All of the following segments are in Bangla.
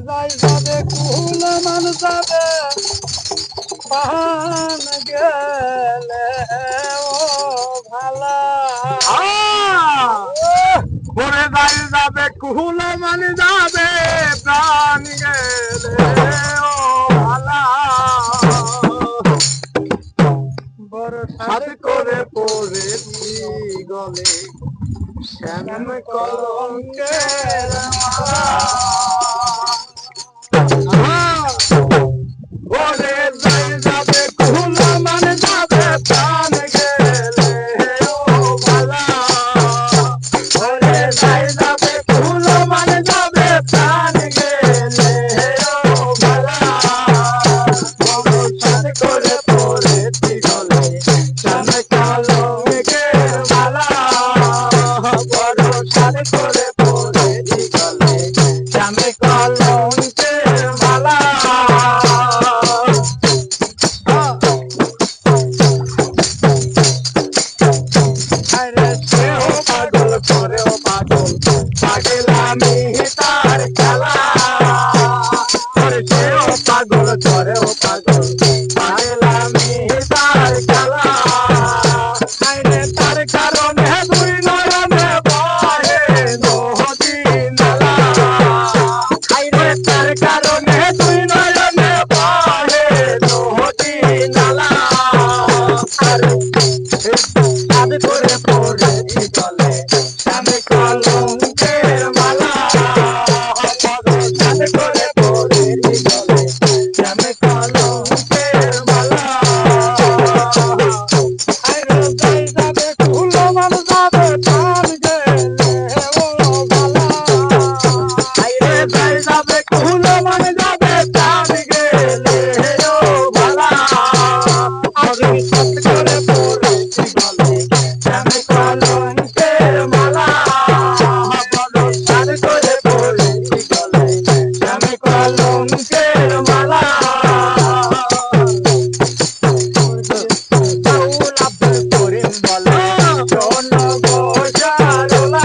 যাই যাবে কুল মান যাবে পান গেলে ও ভালা পরে যাই যাবে কুহুল মানে যাবে প্রাণ গেলে ও ভালা বড় সাথে করে পড়েছি গলে শ্যাম কলঙ্কের বলে যাই যাবে কুহুল মানে যাবে প্রাণ গেলে ও ভালা বলে যাই যাবে কুহুল মানে যাবে প্রাণ গেলে ও ভালা সাথে করে পড়েছি গলে শ্যাম কলঙ্কের মালা বড় সাথে করে পড়েছি গলে শ্যাম কলঙ্কের মালা আরে সেও পাগল করেও পাগল পাগল আমি তার খেলা সেও পাগল করেও পাগল পাগল আমি তার খেলা আইনে তার কারণে দুই নয়নে বহে নদী নালা আইনে তার কারণে দুই নয়নে বহে নদী নালা সাথে করে পড়েছি গলে শ্যাম কলঙ্কের মালা সাথে করে পড়েছি গলে শ্যাম কলঙ্কের মালা আরে যাই যাবে কুল মান যাবে পান গেলে ও ভালা আইরে যাই যাবে কুহুল মানে যাবে প্রাণ গেলে ও ভালা আমি সাথে করে পড়েছি গলে শ্যাম কলঙ্কের মালা সাথে করে পড়েছি গলে শ্যাম কলঙ্কের মালা বাউল আব্দুল করিম বলে শোন গো জারলা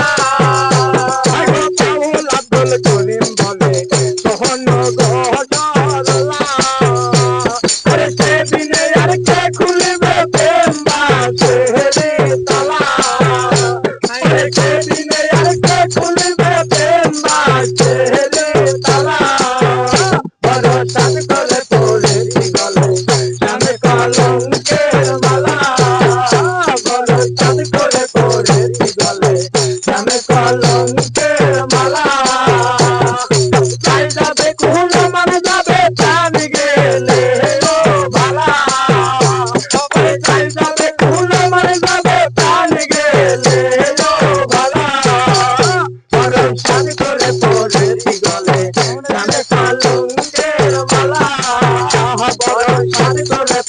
বাউল আব্দুল করিম বলে শোন গো জারলা আরে সেদিনে আর কে খুলবে প্রেম বাসের তালা আরে সেদিনে আর কে খুলবে প্রেম বাসের তালা বড় সাথ করে পড়েছি গলে শ্যাম কলঙ্কের মালা বড় সাথ করে পড়েছি গলে শ্যাম কলঙ্কের মালা যাই যাবে কুহুল মানে যাবে প্রাণ গেলে ও ভালা সবাই যাই যাবে কুহুল মানে যাবে প্রাণ গেলে ও ভালা বড় সাথ করে পড়েছি গলে শ্যাম কলঙ্কের মালা বড় সাথ করে